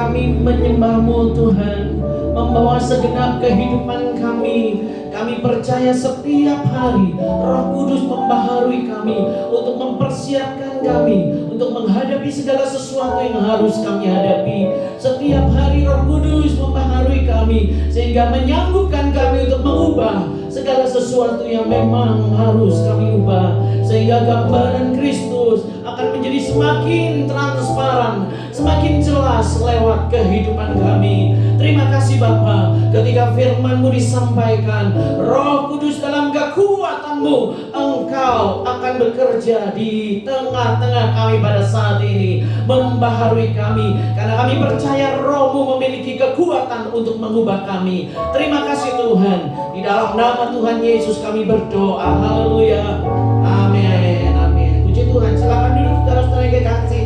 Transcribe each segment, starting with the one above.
kami menyembah-Mu Tuhan, membawa segenap kehidupan kami. Kami percaya setiap hari Roh Kudus membaharui kami untuk mempersiapkan kami untuk menghadapi segala sesuatu yang harus kami hadapi. Setiap hari Roh Kudus membaharui kami sehingga menyanggupkan kami untuk mengubah segala sesuatu yang memang harus kami ubah, sehingga gambaran Kristus akan menjadi semakin transparan, semakin jelas lewat kehidupan kami. Terima kasih Bapa, ketika firman-Mu disampaikan, Roh Kudus dalam kekuatan-Mu, Engkau akan bekerja di tengah-tengah kami pada saat ini, membaharui kami, karena kami percaya Roh-Mu memiliki kekuatan untuk mengubah kami. Terima kasih Tuhan, di dalam nama Tuhan Yesus kami berdoa. Haleluya. Amin. Amin. Puji Tuhan. Silakan duduk saudara-saudara yang kekasih.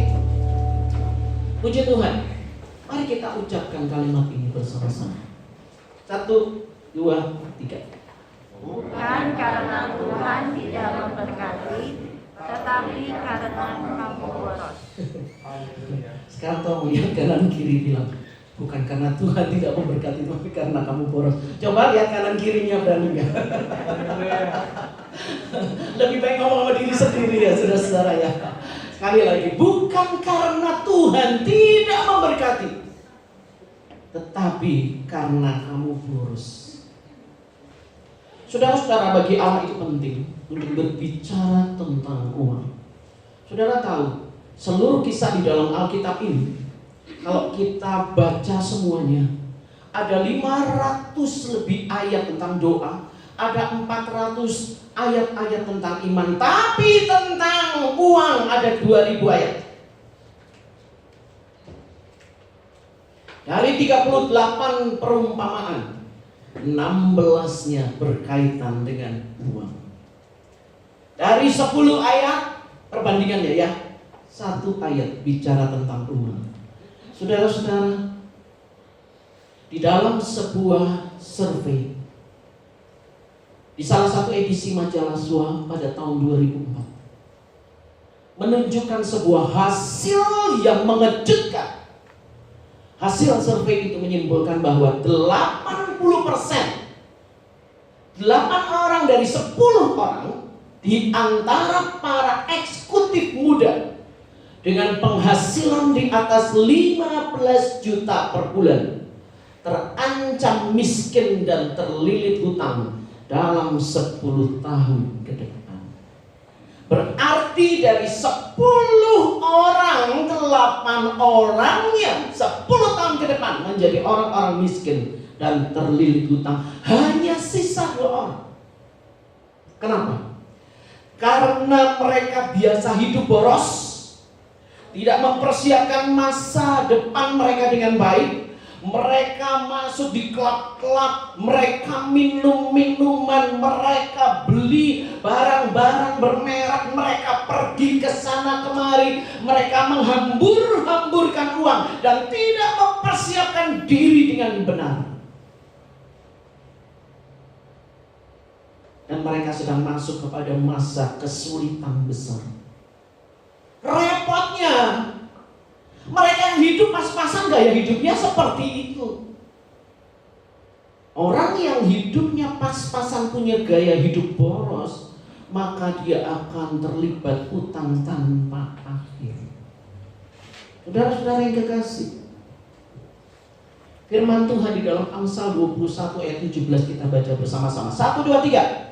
Puji Tuhan. Mari kita ucapkan kalimat ini bersama-sama. 1, 2, 3. Bukan karena Tuhan tidak memberkati, tetapi karena kamu boros. Sekarang tolong lihat kanan kiri, bilang, bukan karena Tuhan tidak memberkati, tapi karena kamu boros. Coba lihat kanan kirinya, berani nggak? Lebih baik ngomong sama diri sendiri ya saudara-saudara ya. Sekali lagi, bukan karena Tuhan tidak memberkati, tetapi karena kamu boros. Saudara-saudara, bagi Allah itu penting untuk berbicara tentang uang. Saudara tahu, seluruh kisah di dalam Alkitab ini, kalau kita baca semuanya, ada 500 lebih ayat tentang doa, ada 400 ayat-ayat tentang iman, tapi tentang uang ada 2000 ayat. Dari 38 perumpamaan, 16-nya berkaitan dengan uang. Dari 10 ayat, perbandingannya ya, 1 ayat bicara tentang uang. Saudara-saudara, di dalam sebuah survei di salah satu edisi majalah SWA pada tahun 2004 menunjukkan sebuah hasil yang mengejutkan. Hasil survei itu menyimpulkan bahwa 80%, 8 orang dari 10 orang di antara para eksekutif muda dengan penghasilan di atas 15 juta per bulan terancam miskin dan terlilit hutang dalam 10 tahun ke depan. Berarti dari 10 orang, 8 orangnya 10 tahun ke depan menjadi orang-orang miskin dan terlilit hutang. Hanya sisa 2 orang. Kenapa? Karena mereka biasa hidup boros, tidak mempersiapkan masa depan mereka dengan baik. Mereka masuk di klub-klub, mereka minum minuman, mereka beli barang-barang bermerek, mereka pergi ke sana kemari, mereka menghambur-hamburkan uang dan tidak mempersiapkan diri dengan benar. Dan mereka sedang masuk kepada masa kesulitan besar. Repotnya, mereka yang hidup pas-pasan gaya hidupnya seperti itu. Orang yang hidupnya pas-pasan punya gaya hidup boros, maka dia akan terlibat utang tanpa akhir. Saudara-saudara yang kekasih, firman Tuhan di dalam Amsal 21 ayat 17 kita baca bersama-sama. 1, 2, 3.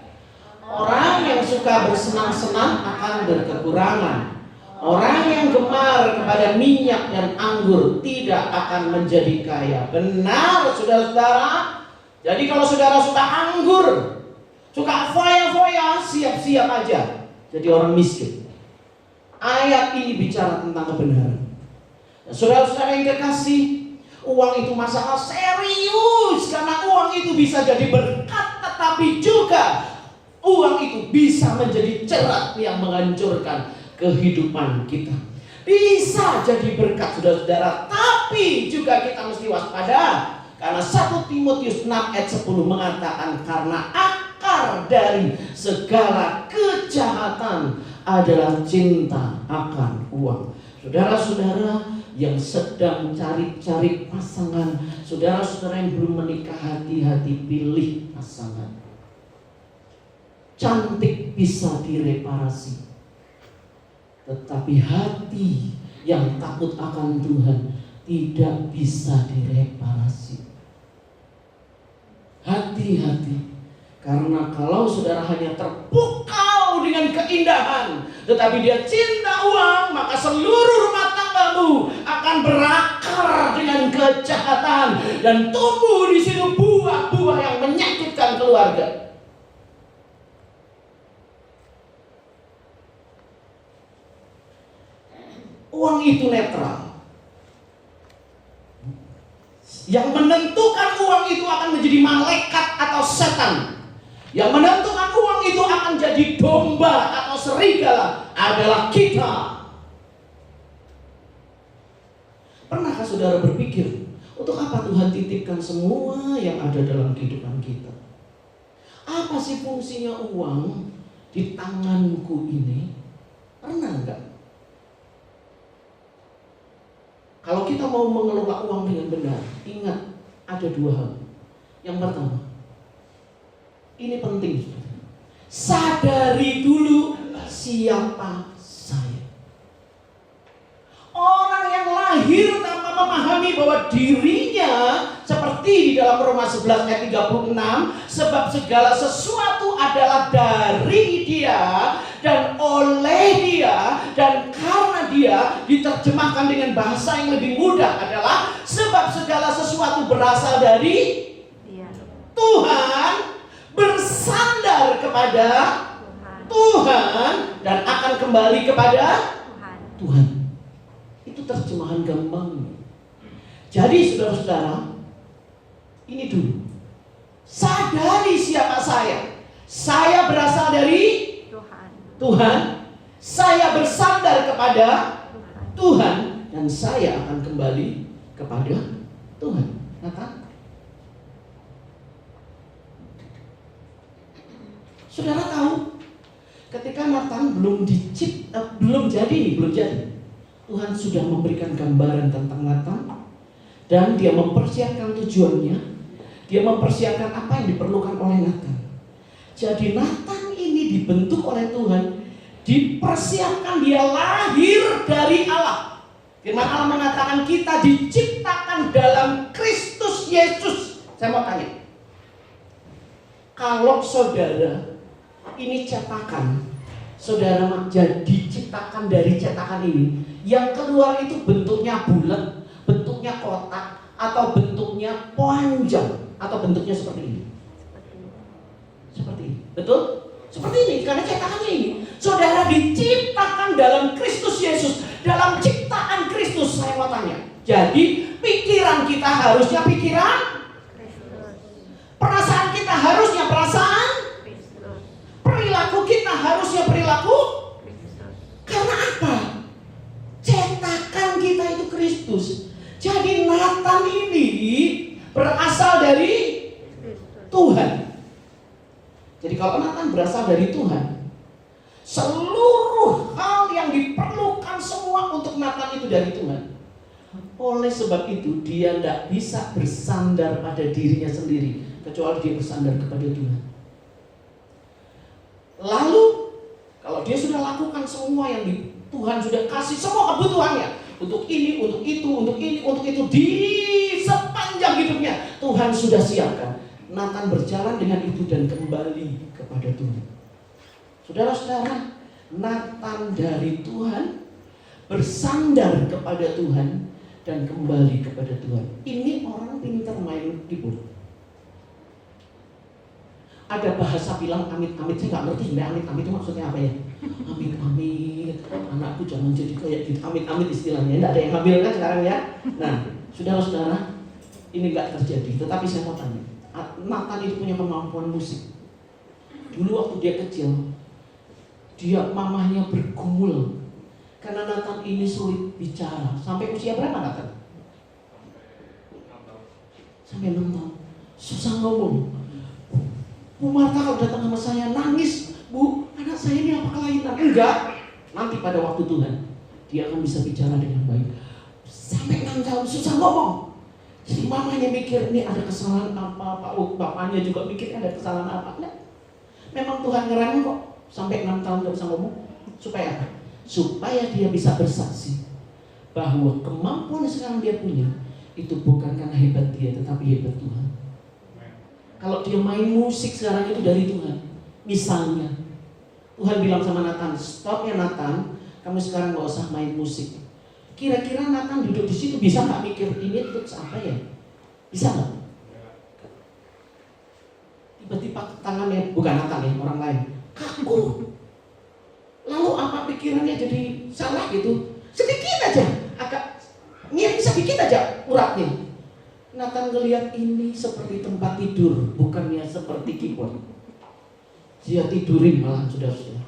Orang yang suka bersenang-senang akan berkekurangan. Orang yang gemar kepada minyak dan anggur tidak akan menjadi kaya. Benar, saudara-saudara. Jadi kalau saudara suka anggur, suka foya-foya, siap-siap aja jadi orang miskin. Ayat ini bicara tentang kebenaran. Nah, saudara-saudara yang kekasih, uang itu masalah serius, karena uang itu bisa jadi berkat, tetapi juga uang itu bisa menjadi cerat yang menghancurkan kehidupan kita. Bisa jadi berkat, saudara-saudara, tapi juga kita mesti waspada, karena 1 Timotius 6 ayat 10 mengatakan karena akar dari segala kejahatan adalah cinta akan uang. Saudara-saudara, yang sedang cari-cari pasangan, saudara-saudara yang belum menikah, hati-hati pilih pasangan. Cantik bisa direparasi, tetapi hati yang takut akan Tuhan tidak bisa direparasi. Hati-hati, karena kalau saudara hanya terpukau dengan keindahan, tetapi dia cinta uang, maka seluruh rumah tanggamu akan berakar dengan kejahatan dan tumbuh di situ buah-buah yang menyakitkan keluarga. Uang itu netral. Yang menentukan uang itu akan menjadi malaikat atau setan. Yang menentukan uang itu akan jadi domba atau serigala adalah kita. Pernahkah saudara berpikir, untuk apa Tuhan titipkan semua yang ada dalam kehidupan kita? Apa sih fungsinya uang di tanganku ini? Pernah enggak? Kalau kita mau mengelola uang dengan benar, ingat ada dua hal. Yang pertama, ini penting, sadari dulu siapa saya. Orang yang lahir tanpa memahami bahwa dirinya, seperti di dalam Roma 11 ayat 36, sebab segala sesuatu adalah dari Dia dan oleh Dia dan karena Dia, diterjemahkan dengan bahasa yang lebih mudah adalah sebab segala sesuatu berasal dari Dia. Tuhan, bersandar kepada Tuhan dan akan kembali kepada Tuhan. Itu terjemahan gampang. Jadi saudara-saudara, ini dulu, sadari siapa saya. Saya berasal dari Tuhan. Saya bersandar kepada Tuhan dan saya akan kembali kepada Tuhan. Nathan, saudara tahu, ketika Nathan belum jadi, Tuhan sudah memberikan gambaran tentang Nathan dan Dia mempersiapkan tujuannya. Dia mempersiapkan apa yang diperlukan oleh Nathan. Jadi Nathan ini dibentuk oleh Tuhan, dipersiapkan, dia lahir dari Allah. Firman Allah mengatakan kita diciptakan dalam Kristus Yesus. Saya mau tanya, kalau saudara ini cetakan, saudara jadi diciptakan dari cetakan ini, yang keluar itu bentuknya bulat, bentuknya kotak, atau bentuknya panjang, atau bentuknya seperti ini. Seperti ini, betul? Seperti ini, karena cetakannya ini. Saudara diciptakan dalam Kristus Yesus, dalam ciptaan Kristus. Saya mau tanya, jadi pikiran kita harusnya pikiran Kristus, perasaan kita harusnya perasaan Kristus, perilaku kita harusnya perilaku Kristus. Karena apa? Cetakan kita itu Kristus. Jadi Nathan ini berasal dari Tuhan. Jadi kalau Nathan berasal dari Tuhan, seluruh hal yang diperlukan semua untuk Nathan itu dari Tuhan. Oleh sebab itu dia tidak bisa bersandar pada dirinya sendiri, kecuali dia bersandar kepada Tuhan. Lalu kalau dia sudah lakukan semua yang Tuhan sudah kasih semua kebutuhannya, untuk ini, untuk itu, untuk ini, untuk itu, di sepanjang hidupnya Tuhan sudah siapkan. Nathan berjalan dengan itu dan kembali kepada Tuhan. Saudara-saudara, Nathan dari Tuhan bersandar kepada Tuhan dan kembali kepada Tuhan. Ini orang pintar main keyboard. Ada bahasa bilang amit-amit, saya nggak ngerti sebenarnya amit-amit itu maksudnya apa ya? Amit-amit, anakku jangan jadi kayak gitu. Amit-amit istilahnya, tidak ada yang ngambil kan sekarang ya. Nah, saudara-saudara, ini nggak terjadi. Tetapi saya mau tanya, Nathan itu punya kemampuan musik. Dulu waktu dia kecil, mamahnya bergumul karena Nathan ini sulit bicara. Sampai usia berapa Nathan? Sampai 6 tahun. Susah ngomong. Bu Marta kalau datang sama saya nangis, Bu, anak saya ini apa kelainan? Enggak. Nanti pada waktu Tuhan dia akan bisa bicara dengan baik. Sampai 6 tahun susah ngomong. Si mamanya mikir ini ada kesalahan apa, bapaknya juga mikir ada kesalahan apa. Nah, memang Tuhan ngerem kok sampai 6 tahun gak bisa ngomong. Supaya apa? Supaya dia bisa bersaksi bahwa kemampuan yang sekarang dia punya itu bukan karena hebat dia, tetapi hebat Tuhan. Kalau dia main musik sekarang itu dari Tuhan. Misalnya Tuhan bilang sama Nathan, stop ya Nathan, kamu sekarang gak usah main musik. Kira-kira Nathan duduk di situ bisa nggak mikir ini untuk apa ya? Bisa nggak? Tiba-tiba tangannya, bukan Nathan ya, orang lain, kaku. Lalu apa pikirannya jadi salah gitu? Sedikit aja, agak ngiri sedikit aja uratnya. Nathan ngelihat ini seperti tempat tidur, bukannya seperti keyboard. Dia tidurin malah saudara-saudara.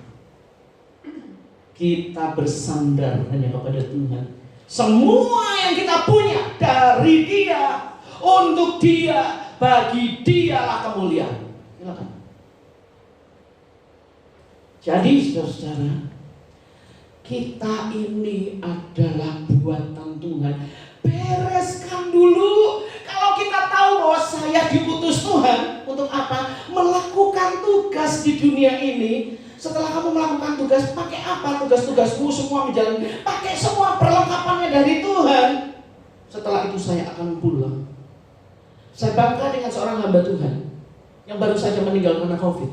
Kita bersandar hanya kepada Tuhan. Semua yang kita punya dari Dia, untuk Dia, bagi Dialah kemuliaan. Silakan. Jadi saudara-saudara, kita ini adalah buatan Tuhan. Bereskan dulu. Kalau kita tahu bahwa saya diutus Tuhan untuk apa? Melakukan tugas di dunia ini. Setelah kamu melakukan tugas, pakai apa tugas-tugasmu semua menjalani? Pakai semua perlengkapannya dari Tuhan. Setelah itu saya akan pulang. Saya bangga dengan seorang hamba Tuhan yang baru saja meninggal karena COVID.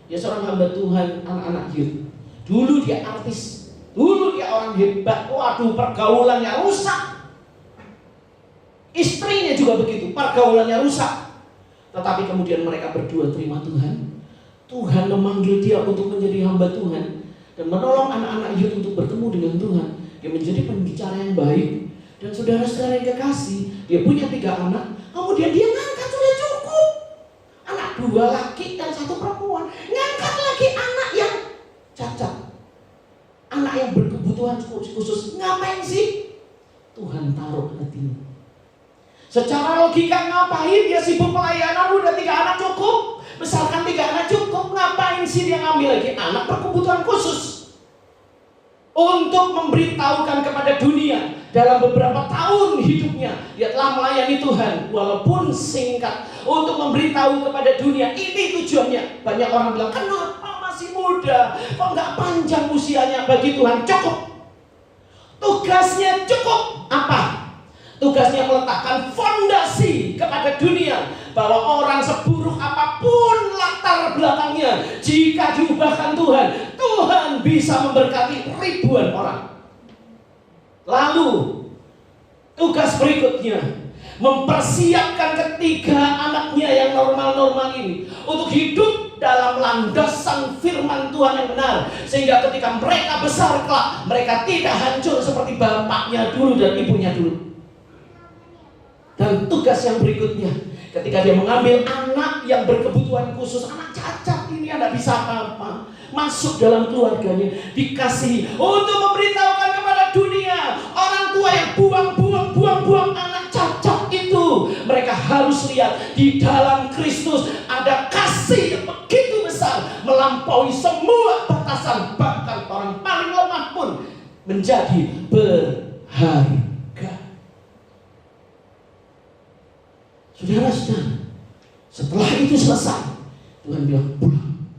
Dia seorang hamba Tuhan, anak-anak youth. Dulu dia artis, dulu dia orang hebat. Waduh, pergaulannya rusak. Istrinya juga begitu, pergaulannya rusak. Tetapi kemudian mereka berdua terima Tuhan. Tuhan memanggil dia untuk menjadi hamba Tuhan dan menolong anak-anak youth untuk bertemu dengan Tuhan. Dia menjadi pembicara yang baik. Dan saudara-saudara yang kekasih, dia punya 3 anak. Kemudian dia ngangkat, sudah cukup. Anak 2 laki dan 1 perempuan. Ngangkat lagi anak yang cacat, anak yang berkebutuhan khusus. Ngapain sih? Tuhan taruh hatinya. Secara logika ngapain dia sibuk pelayanan, udah 3 anak cukup. Besarkan 3 anak cukup, ngapain sih dia ngambil lagi anak berkebutuhan khusus? Untuk memberitahukan kepada dunia dalam beberapa tahun hidupnya dia telah melayani Tuhan, walaupun singkat, untuk memberitahu kepada dunia. Ini tujuannya. Banyak orang bilang, kenapa masih muda, kok nggak panjang usianya? Bagi Tuhan cukup. Tugasnya cukup. Apa? Tugasnya meletakkan fondasi kepada dunia bahwa orang seburuk apapun latar belakangnya, jika diubahkan Tuhan, Tuhan bisa memberkati ribuan orang. Lalu tugas berikutnya, mempersiapkan ketiga anaknya yang normal-normal ini untuk hidup dalam landasan firman Tuhan yang benar, sehingga ketika mereka besar kelak, mereka tidak hancur seperti bapaknya dulu dan ibunya dulu. Dan tugas yang berikutnya, ketika dia mengambil anak yang berkebutuhan khusus, anak cacat ini tidak bisa apa-apa, masuk dalam keluarganya, dikasih untuk memberitahukan kepada dunia, orang tua yang buang anak cacat itu, mereka harus lihat di dalam Kristus ada kasih yang begitu besar, melampaui semua batasan, bahkan orang paling lemah pun menjadi berharga. Saudara-saudara, setelah itu selesai, Tuhan bilang pulang.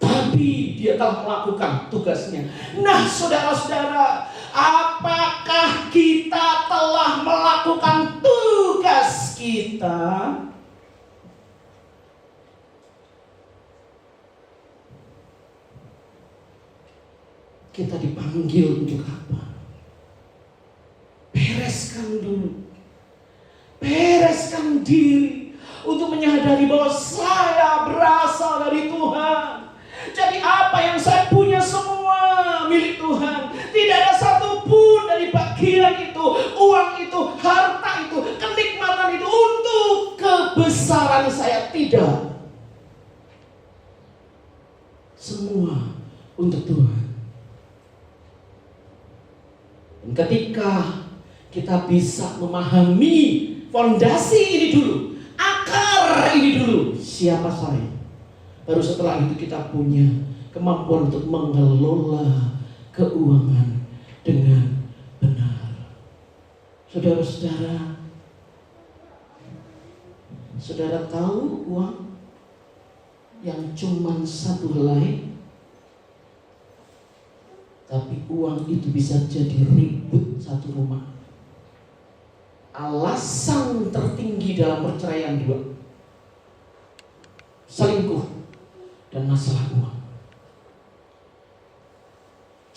Tapi dia telah melakukan tugasnya. Nah saudara-saudara, apakah kita telah melakukan tugas kita? Kita dipanggil untuk apa? Bereskan dulu. Bereskan diri untuk menyadari bahwa saya berasal dari Tuhan. Jadi apa yang saya punya semua milik Tuhan. Tidak ada satupun dari bagian itu, uang itu, harta itu, kenikmatan itu untuk kebesaran saya. Tidak. Semua untuk Tuhan. Dan ketika kita bisa memahami fondasi ini dulu, akar ini dulu, siapa saya? Baru setelah itu kita punya kemampuan untuk mengelola keuangan dengan benar. Saudara-saudara, saudara tahu uang yang cuma satu helai, tapi uang itu bisa jadi ribut satu rumah. Alasan tertinggi dalam perceraian dua: selingkuh dan masalah uang.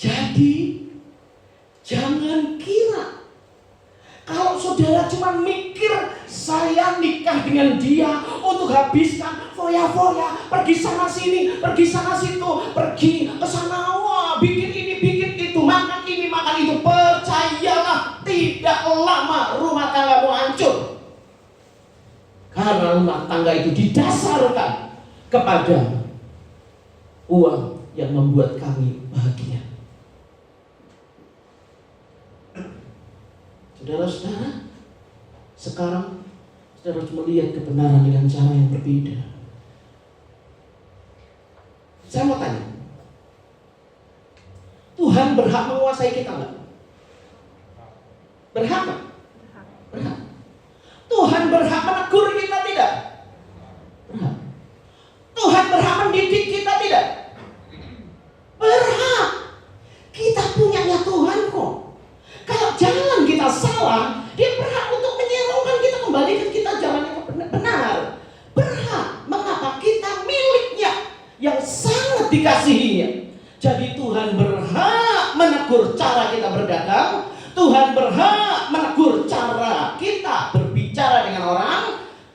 Jadi jangan kira kalau saudara cuma mikir saya nikah dengan dia untuk habiskan foya-foya, pergi sana sini, pergi sana situ, pergi ke sana, wah, bikin ini, bikin itu, makan ini, makan itu. Percayalah, tidak lama rumah tanggamu hancur. Karena rumah tangga itu didasarkan kepada uang yang membuat kami bahagia. Saudara-saudara, sekarang saudara harus melihat kebenaran dengan cara yang berbeda. Saya mau tanya, Tuhan berhak menguasai kita enggak? Berhak enggak? Berhak. Tuhan berhak menegur kita tidak? Berhak. Tuhan berhak mendidik kita tidak? Berhak. Kita punyanya Tuhan kok. Kalau jalan kita salah, dia berhak untuk menyerukan kita, kembalikan kita jalan yang benar. Berhak. Mengapa? Kita miliknya yang sangat dikasihinya. Jadi Tuhan berhak menegur cara kita berdagang. Tuhan berhak menegur cara kita berbicara dengan orang.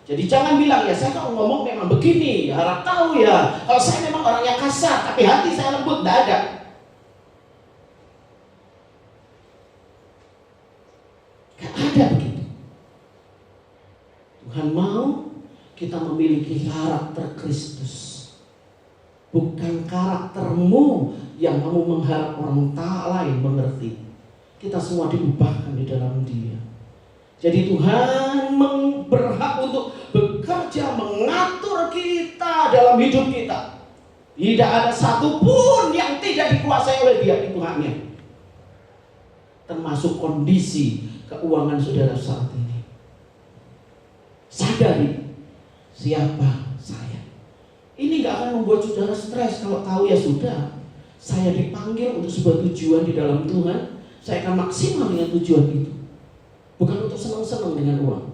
Jadi jangan bilang, ya saya kalau ngomong memang begini, harap tahu ya, kalau saya memang orangnya kasar tapi hati saya lembut. Tidak ada. Gak ada begitu. Tuhan mau kita memiliki karakter Kristus, bukan karaktermu yang kamu mengharap orang lain mengerti. Kita semua diubahkan di dalam Dia. Jadi Tuhan berhak untuk bekerja mengatur kita dalam hidup kita. Tidak ada satupun yang tidak dikuasai oleh Dia, itu haknya. Termasuk kondisi keuangan saudara saat ini. Sadari siapa saya. Ini gak akan membuat saudara stres kalau tahu, ya sudah, saya dipanggil untuk sebuah tujuan di dalam Tuhan. Saya akan maksimal dengan tujuan itu, bukan untuk senang-senang dengan uang.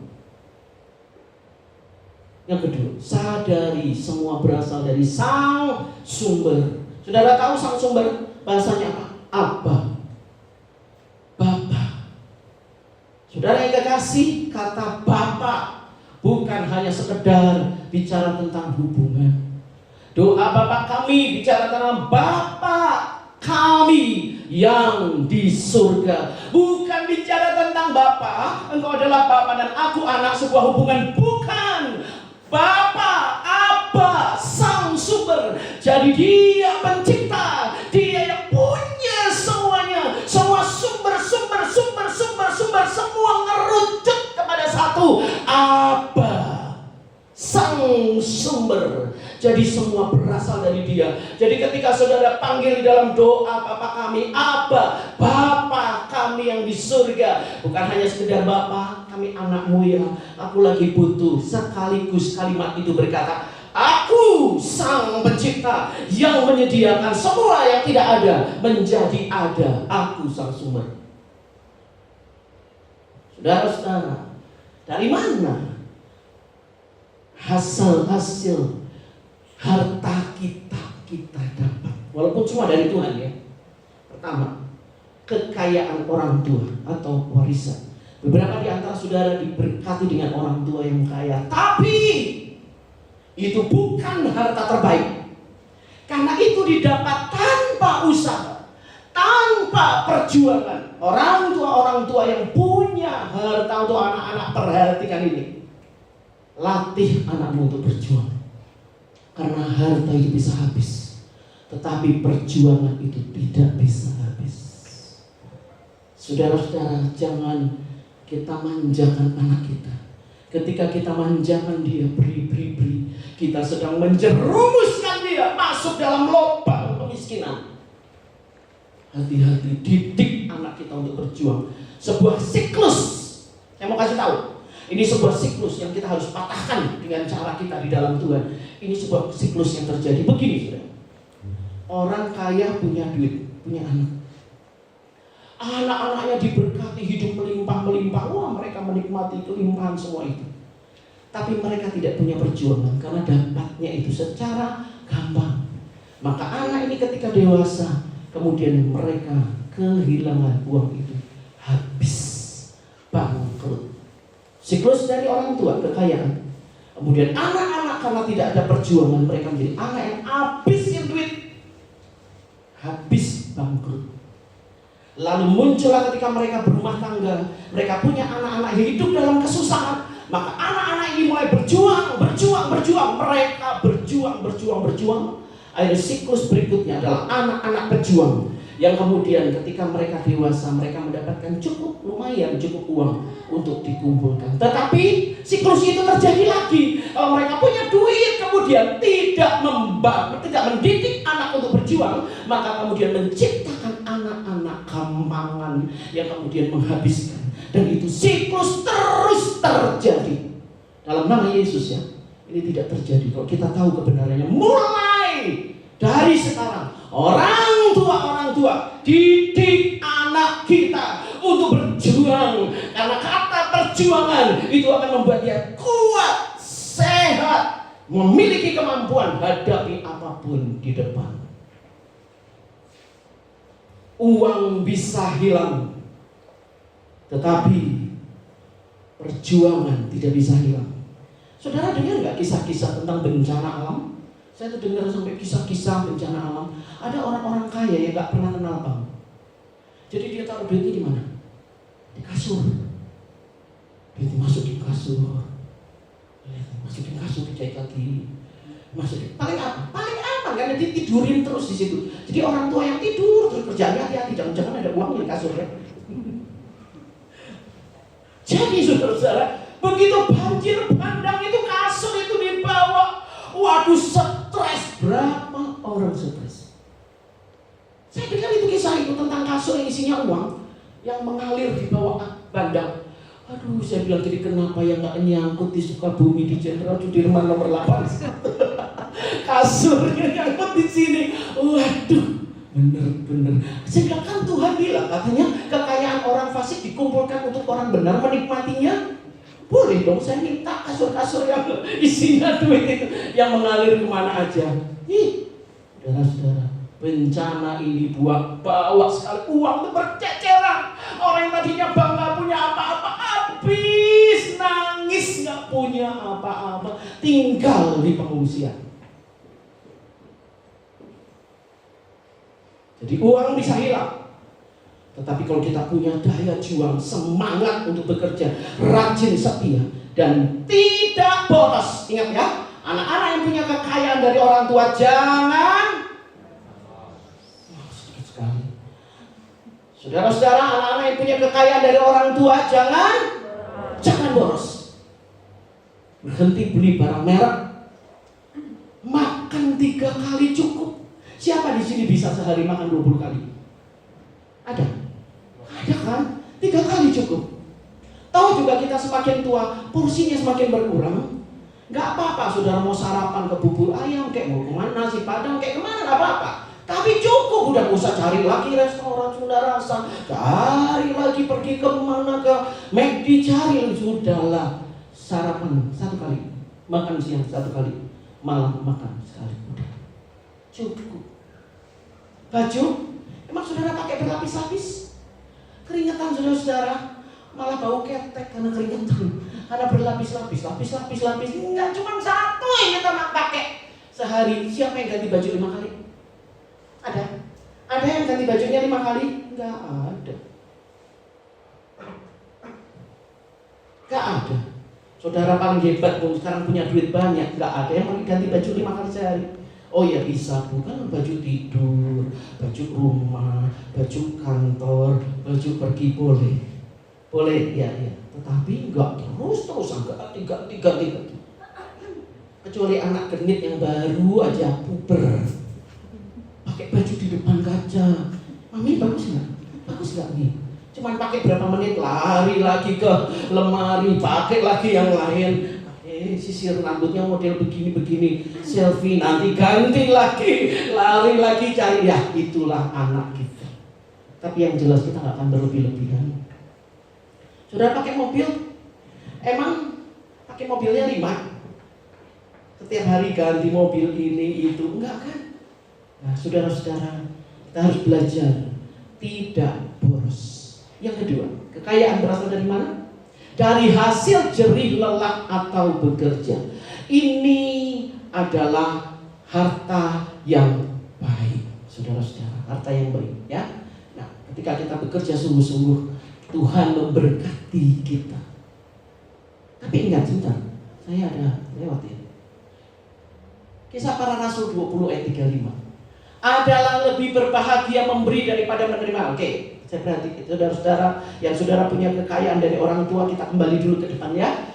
Yang kedua, sadari semua berasal dari Sang Sumber. Saudara tahu Sang Sumber bahasanya apa? Abba, Bapa. Saudara yang kekasih, kata Bapa bukan hanya sekedar bicara tentang hubungan. Doa Bapa kami bicara tentang Bapa kami yang di surga. Bukan bicara tentang Bapa, engkau adalah Bapa dan aku anak, sebuah hubungan. Bukan. Bapa, Abba, Sang Sumber. Jadi Dia pencipta, Dia yang punya semuanya. Semua sumber semua ngerucut kepada satu, Abba, Sang Sumber. Jadi semua berasal dari Dia. Jadi ketika saudara panggil di dalam doa, Bapa kami, Abba, Bapa kami yang di surga, bukan hanya sekedar Bapa, kami anakmu ya, aku lagi butuh. Sekaligus kalimat itu berkata, aku Sang Pencipta yang menyediakan semua yang tidak ada menjadi ada. Aku Sang Sumber. Saudara-saudara, dari mana hasil harta kita dapat? Walaupun cuma dari Tuhan ya. Pertama, kekayaan orang tua atau warisan. Beberapa di antara saudara diberkati dengan orang tua yang kaya, tapi itu bukan harta terbaik. Karena itu didapat tanpa usaha, tanpa perjuangan. Orang tua yang punya harta untuk anak-anak, perhatikan ini. Latih anakmu untuk berjuang. Karena harta itu bisa habis, tetapi perjuangan itu tidak bisa habis. Saudara-saudara, jangan kita manjakan anak kita. Ketika kita manjakan dia, beri, kita sedang menjerumuskan dia masuk dalam lubang kemiskinan. Hati-hati, didik anak kita untuk berjuang. Sebuah siklus Saya mau kasih tahu, ini sebuah siklus yang kita harus patahkan dengan cara kita di dalam Tuhan. Ini sebuah siklus yang terjadi begini, saudara. Orang kaya punya duit, punya anak. Anak-anaknya diberkati, hidup melimpah-melimpah. Wah, mereka menikmati kelimpahan semua itu. Tapi mereka tidak punya perjuangan karena dapatnya itu secara gampang. Maka anak ini ketika dewasa, kemudian mereka kehilangan uang itu, habis, bangkrut. Siklus dari orang tua kekayaan. Kemudian anak-anak karena tidak ada perjuangan, mereka menjadi anak yang habisin duit, habis, bangkrut. Lalu muncullah ketika mereka berumah tangga, mereka punya anak-anak yang hidup dalam kesusahan. Maka anak-anak ini mulai berjuang. Mereka berjuang. Akhirnya siklus berikutnya adalah anak-anak pejuang, yang kemudian ketika mereka dewasa, mereka mendapatkan cukup uang untuk dikumpulkan. Tetapi siklus itu terjadi lagi. Kalau mereka punya duit, kemudian tidak mendidik anak untuk berjuang, maka kemudian menciptakan anak-anak gampangan yang kemudian menghabiskan. Dan itu siklus terus terjadi. Dalam nama Yesus ya, ini tidak terjadi kalau kita tahu kebenarannya. Mulai dari sekarang, orang tua didik anak kita untuk berjuang. Karena kata perjuangan itu akan membuat dia kuat, sehat, memiliki kemampuan hadapi apapun di depan. Uang bisa hilang, tetapi perjuangan tidak bisa hilang. Saudara dengar nggak kisah-kisah tentang bencana alam? Saya tuh dengar sampai kisah-kisah bencana alam. Ada orang-orang kaya yang nggak pernah kenal bank. Jadi dia taruh duitnya di mana? Di kasur. Duitnya masuk di kasur, dijahit lagi. Paling aman karena dia tidurin terus di situ. Jadi orang tua yang tidur terus kerjanya hati-hati, jangan ada uang di kasur ya. Jadi saudara-saudara, begitu banjir bandang itu kasur itu dibawa. Waduh, stres. Berapa orang stres? Saya dengar itu kisah itu tentang kasur yang isinya uang yang mengalir di bawah bandang. Aduh, saya bilang jadi kenapa yang gak nyangkut di Sukabumi di Jenderal Sudirman nomor 8. Kasurnya nyangkut di sini. Waduh, bener. Saya bilang kan Tuhan bilang katanya kekayaan orang fasik dikumpulkan untuk orang benar menikmatinya. Boleh dong, saya minta kasur-kasur yang isinya duit itu yang mengalir kemana aja. Saudara-saudara, bencana ini bawa sekali uang itu berceceran. Orang yang tadinya bangga punya apa-apa habis, nangis nggak punya apa-apa, tinggal di pengungsian. Jadi uang bisa hilang, tetapi kalau kita punya daya juang, semangat untuk bekerja, rajin, setia, dan tidak boros. Ingat ya, anak-anak yang punya kekayaan dari orang tua jangan sedikit sekali. Saudara-saudara, anak-anak yang punya kekayaan dari orang tua jangan boros. Berhenti beli barang merek, makan 3 kali cukup. Siapa di sini bisa sehari makan 20 kali? Ada kan? 3 kali cukup. Tahu juga kita semakin tua, porsinya semakin berkurang. Gak apa-apa saudara mau sarapan ke bubur ayam, kayak mau kemana, nasi padang, kayak kemana, gak apa-apa. Tapi cukup, udah usah cari lagi restoran Sunda Rasa, cari lagi pergi kemana, ke McD, cari, sudahlah. Sarapan 1 kali, makan siang 1 kali, malam makan sekali, udah cukup. Baju, emang saudara pakai berlapis-lapis? Keringetan saudara-saudara, malah bau ketek karena keringetan, karena berlapis-lapis. Enggak, cuma 1 yang kita pakai sehari. Siapa yang ganti baju 5 kali? Ada yang ganti bajunya 5 kali? Enggak ada. Saudara paling hebat pun sekarang punya duit banyak, enggak ada yang ganti baju 5 kali sehari. Oh ya bisa, bukan baju tidur, baju rumah, baju kantor, baju pergi boleh ya. Tetapi enggak terus-terusan, enggak tiga. Kecuali anak genit yang baru aja puber, pakai baju di depan kaca. Mami bagus nggak nih? Cuman pakai berapa menit, lari lagi ke lemari, pakai lagi yang lain. Sisir rambutnya model begini-begini, selfie, nanti ganti lagi, lari lagi cari. Ya itulah anak kita. Tapi yang jelas kita gak akan berlebih-lebihan. Saudara pakai mobil, emang pakai mobilnya 5? Setiap hari ganti mobil ini itu, enggak kan? Nah saudara-saudara, kita harus belajar tidak boros. Yang kedua, kekayaan berasal dari mana? Dari hasil jerih lelah atau bekerja. Ini adalah harta yang baik, saudara-saudara, harta yang baik, ya. Nah, ketika kita bekerja sungguh-sungguh, Tuhan memberkati kita. Tapi ingat sebentar, saya ada lewat ya. Kisah Para Rasul 20 ayat 35. Adalah lebih berbahagia memberi daripada menerima. Oke. Saya perhatikan, saudara-saudara, yang saudara punya kekayaan dari orang tua, kita kembali dulu ke depan ya.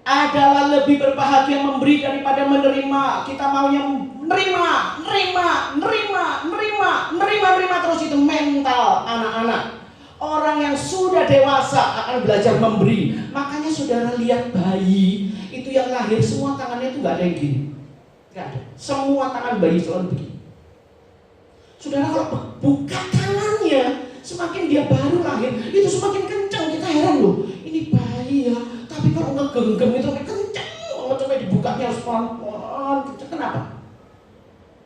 Adalah lebih berbahagia memberi daripada menerima. Kita maunya nerima terus. Itu mental anak-anak. Orang yang sudah dewasa akan belajar memberi. Makanya saudara lihat bayi itu yang lahir, semua tangannya itu gak ada yang gini, gak ada. Semua tangan bayi selalu begini. Saudara kalau buka tangannya, semakin dia baru lahir, itu semakin kencang. Kita heran loh, ini bayi ya, tapi kalau ngegenggam itu kencang banget, sampai dibukanya harus pelan-pelan. Kenapa?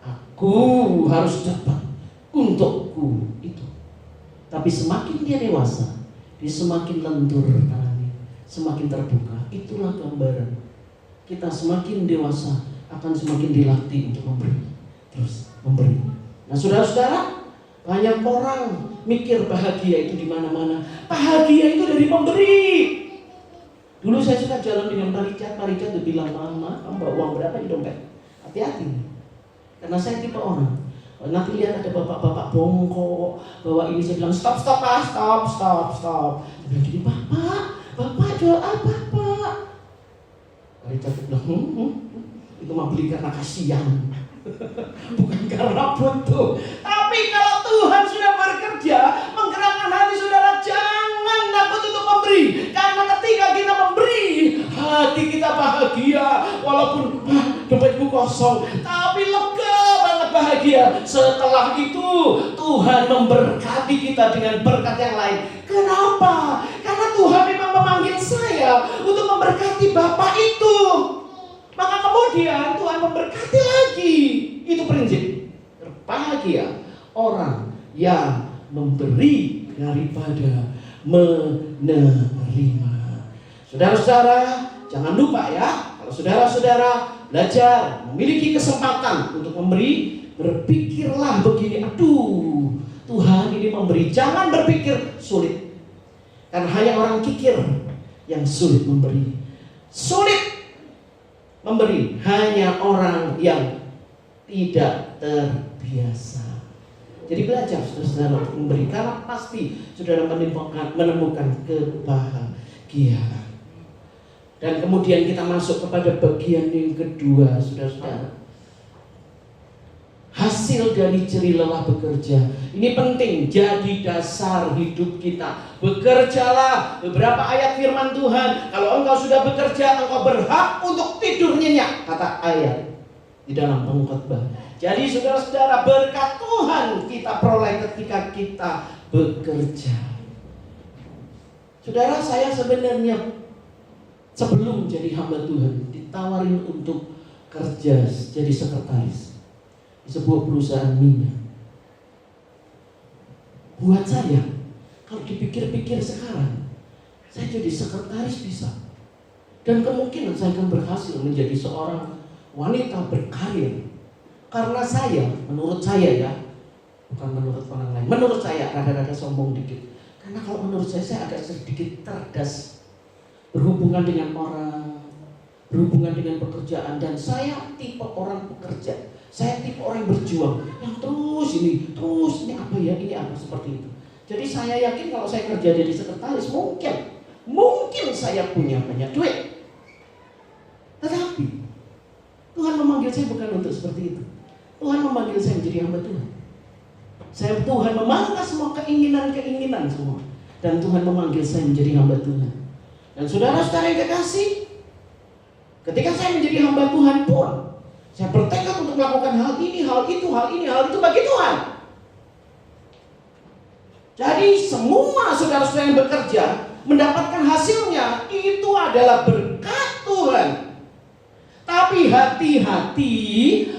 Aku harus cepat untukku itu. Tapi semakin dia dewasa, dia semakin lentur tangannya, semakin terbuka. Itulah gambaran. Kita semakin dewasa akan semakin dilatih untuk memberi, terus memberi. Nah, saudara-saudara, banyak orang mikir bahagia itu di mana-mana. Bahagia itu dari memberi. Dulu saya suka jalan dengan Pak Richard tuh bilang, "Mama, kamu bawa uang berapa di dompet?" Hati-hati. Karena saya tipe orang, nanti lihat ada bapak-bapak bongkok bawa ini, saya bilang, stop. Dia bilang gini, Bapak jual apa, Pak? Pak Richard bilang, itu mah beli karena kasihan. Bukan karena butuh. Tapi kalau Tuhan sudah bekerja menggerakkan hati saudara, jangan takut untuk memberi. Karena ketika kita memberi, hati kita bahagia. Walaupun dompetku kosong, tapi lega banget bahagia. Setelah itu Tuhan memberkati kita dengan berkat yang lain. Kenapa? Karena Tuhan memang memanggil saya untuk memberkati Bapak itu. Maka kemudian Tuhan memberkati lagi. Itu prinsip. Berbahagia orang yang memberi daripada menerima. Saudara-saudara, jangan lupa ya, kalau saudara-saudara belajar memiliki kesempatan untuk memberi, berpikirlah begini, aduh, Tuhan ini memberi. Jangan berpikir sulit. Karena hanya orang kikir yang sulit memberi. Sulit memberi hanya orang yang tidak terbiasa. Jadi belajar saudara untuk memberi, karena pasti saudara menemukan kebahagiaan. Dan kemudian kita masuk kepada bagian yang kedua, saudara-saudara. Hasil dari jerih lelah bekerja. Ini penting, jadi dasar hidup kita. Bekerjalah. Beberapa ayat firman Tuhan, kalau engkau sudah bekerja, engkau berhak untuk tidur nyenyak, kata ayat di dalam Pengkhotbah. Jadi saudara-saudara, berkat Tuhan kita peroleh ketika kita bekerja. Saudara, saya sebenarnya sebelum jadi hamba Tuhan ditawarin untuk kerja jadi sekretaris di sebuah perusahaan minyak. Buat saya, kalau dipikir-pikir sekarang, saya jadi sekretaris bisa. Dan kemungkinan saya akan berhasil menjadi seorang wanita berkarir. Karena saya, menurut saya ya, bukan menurut orang lain, menurut saya rada-rada sombong dikit. Karena kalau menurut saya agak sedikit cerdas, berhubungan dengan orang, berhubungan dengan pekerjaan. Dan saya tipe orang pekerja. Saya tipe orang berjuang, yang terus ini apa ya, ini apa, seperti itu. Jadi saya yakin kalau saya kerja jadi sekretaris, mungkin saya punya banyak duit. Tetapi Tuhan memanggil saya bukan untuk seperti itu. Tuhan memanggil saya menjadi hamba Tuhan. Tuhan memangkas semua keinginan-keinginan semua. Dan Tuhan memanggil saya menjadi hamba Tuhan. Dan saudara-saudara yang kekasih, ketika saya menjadi hamba Tuhan pun, saya bertekad untuk melakukan hal ini, hal itu bagi Tuhan. Jadi semua saudara-saudara yang bekerja mendapatkan hasilnya itu adalah berkat Tuhan. Tapi hati-hati,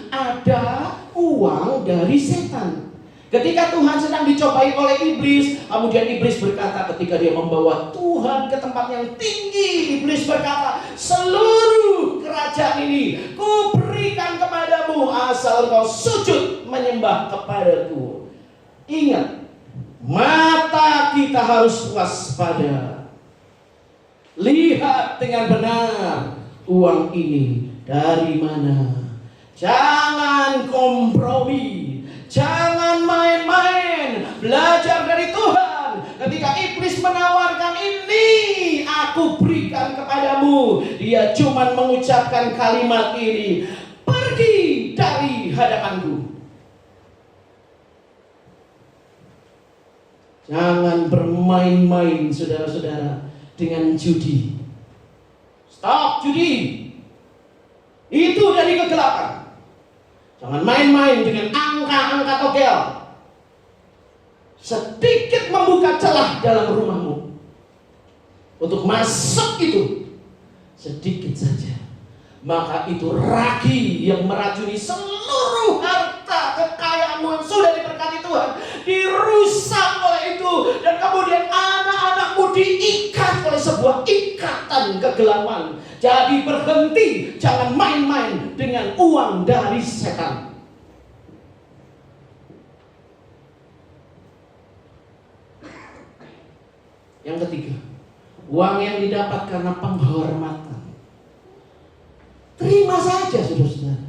ada uang dari setan. Ketika Tuhan sedang dicobai oleh iblis, kemudian iblis berkata ketika dia membawa Tuhan ke tempat yang tinggi, iblis berkata, seluruh kerajaan ini kuberikan kepadamu asal kau sujud menyembah kepadaku. Ingat, mata kita harus waspada. Lihat dengan benar uang ini dari mana. Jangan kompromi. Jangan main-main, belajar dari Tuhan. Ketika iblis menawarkan ini, aku berikan kepadamu, dia cuma mengucapkan kalimat ini, pergi dari hadapanku. Jangan bermain-main saudara-saudara dengan judi. Stop judi. Itu dari kegelapan. Jangan main-main dengan angka-angka togel. Sedikit membuka celah dalam rumahmu untuk masuk itu, sedikit saja, maka itu ragi yang meracuni seluruh harta kekayaanmu yang sudah diberkati Tuhan, dirusak oleh itu. Dan kemudian anak-anakmu diikat oleh sebuah ikatan kegelapan. Jadi berhenti, jangan main-main dengan uang dari setan. Yang ketiga, uang yang didapat karena penghormatan. Terima saja saudara-saudara,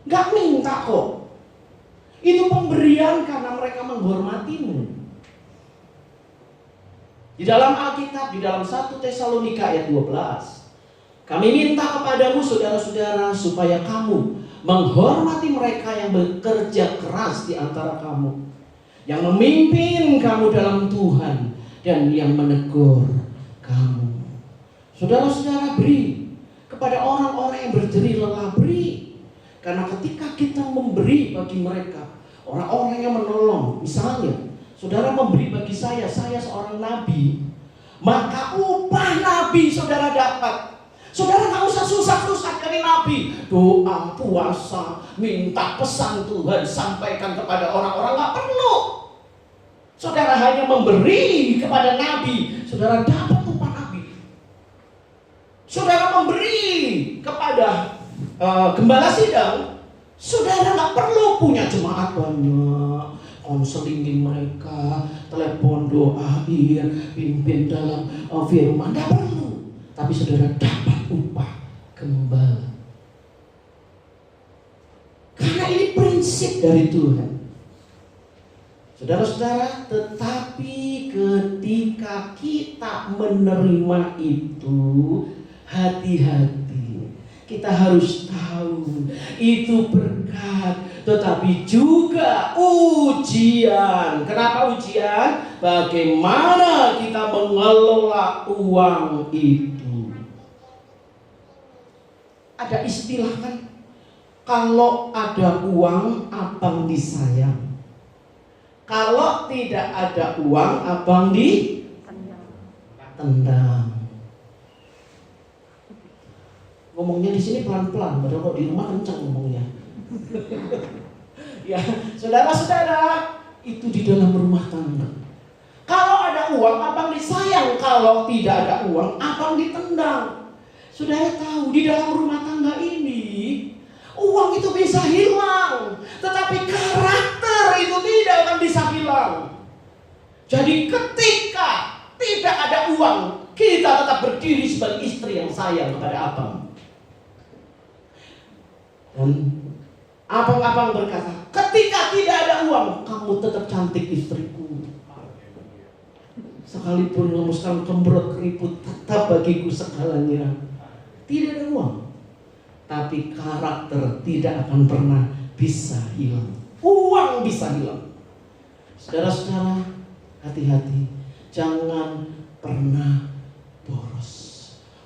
gak minta kok. Itu pemberian karena mereka menghormatimu. Di dalam Alkitab, di dalam 1 Tesalonika ayat 12, kami minta kepadamu saudara-saudara supaya kamu menghormati mereka yang bekerja keras di antara kamu, yang memimpin kamu dalam Tuhan, dan yang menegur kamu. Saudara-saudara, beri kepada orang-orang yang berjerih lelah, beri. Karena ketika kita memberi bagi mereka, orang-orang yang menolong, misalnya saudara memberi bagi saya seorang nabi, maka upah nabi saudara dapat. Saudara gak usah susah-susah cari nabi, doa, puasa, minta pesan Tuhan sampaikan kepada orang-orang, gak perlu. Saudara hanya memberi kepada nabi, saudara dapat upah nabi. Saudara memberi kepada gembala sidang, saudara gak perlu punya jemaat banyak, konselingin mereka, telepon, doain, pimpin dalam firman, gak perlu. Tapi saudara dapat upah gembala. Karena ini prinsip dari Tuhan. Saudara-saudara, tetapi ketika kita menerima itu, hati-hati. Kita harus tahu itu berkat, tetapi juga ujian. Kenapa ujian? Bagaimana kita mengelola uang itu. Ada istilah kan, kalau ada uang abang disayang, kalau tidak ada uang abang ditendang. Ngomongnya di sini pelan-pelan, padahal kok di rumah kencang ngomongnya. Ya, saudara-saudara, itu di dalam rumah tangga. Kalau ada uang abang disayang, kalau tidak ada uang abang ditendang. Saudara tahu, di dalam rumah tangga ini uang itu bisa hilang, tetapi karakter itu tidak akan bisa hilang. Jadi ketika tidak ada uang, kita tetap berdiri sebagai istri yang sayang kepada abang. Dan abang-abang berkata, ketika tidak ada uang, kamu tetap cantik istriku. Sekalipun kamu sekarang kembrot keriput, tetap bagiku segalanya. Tidak ada uang, tapi karakter tidak akan pernah bisa hilang. Uang bisa hilang, Saudara-saudara, hati-hati, jangan pernah boros.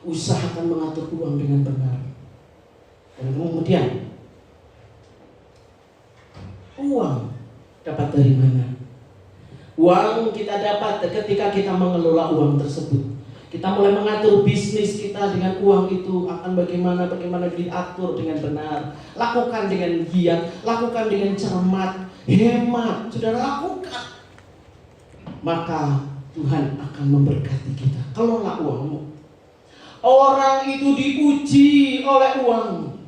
Usahakan mengatur uang dengan benar. Dan kemudian, uang dapat dari mana? Uang kita dapat ketika kita mengelola uang tersebut. Kita mulai mengatur bisnis kita dengan uang itu akan bagaimana diatur dengan benar. Lakukan dengan giat, lakukan dengan cermat, hemat. Saudara, lakukan. Maka Tuhan akan memberkati kita. Kelola uangmu. Orang itu diuji oleh uang.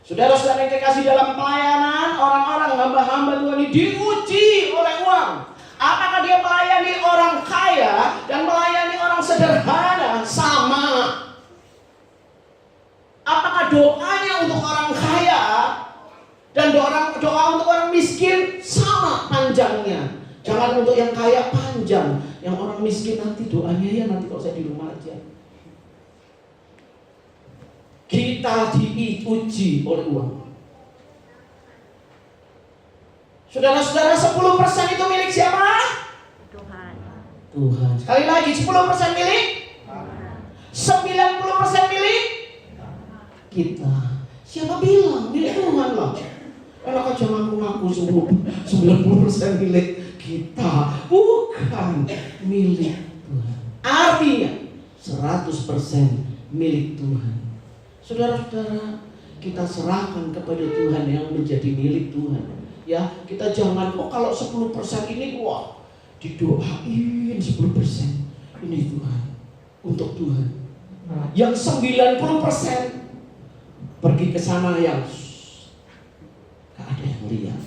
Saudara-saudara yang dikasih dalam pelayanan, orang-orang hamba-hamba Tuhan ini diuji oleh uang. Apakah dia melayani orang kaya dan melayani orang sederhana sama? Apakah doanya untuk orang kaya dan doa untuk orang miskin sama panjangnya? Jangan untuk yang kaya panjang, yang orang miskin nanti doanya ya nanti kalau saya di rumah aja. Kita diuji oleh uang. Saudara-saudara, 10% itu milik siapa? Tuhan. Tuhan. Sekali lagi, 10% milik? 90% milik? Kita. Siapa bilang? Milik Tuhan lah. Enak aja ngaku-ngaku 90% milik kita. Bukan milik Tuhan. Artinya 100% milik Tuhan. Saudara-saudara, kita serahkan kepada Tuhan yang menjadi milik Tuhan. Ya, kita jangan kalau 10% ini didoain 10%. Ini Tuhan, untuk Tuhan. Yang 90% pergi ke sana yang gak ada yang lihat.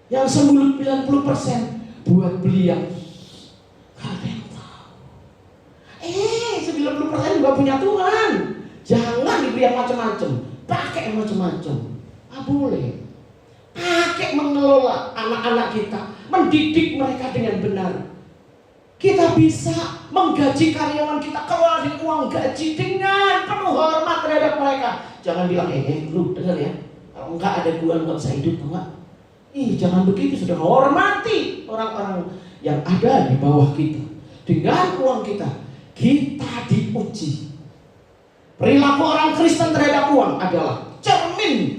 Yang 90% buat beli yang gak ada yang tahu. 90% juga punya Tuhan. Jangan dibeli yang macam-macam, pakai yang macam-macam. Boleh. Pakai mengelola anak-anak kita, mendidik mereka dengan benar. Kita bisa menggaji karyawan kita, keluar dari uang gaji dengan penuh hormat terhadap mereka. Jangan bilang, lu dengar ya, kalau enggak ada gua enggak bisa hidup, enggak. Jangan begitu, sudah hormati orang-orang yang ada di bawah kita. Dengan uang kita diuji. Perilaku orang Kristen terhadap uang adalah cermin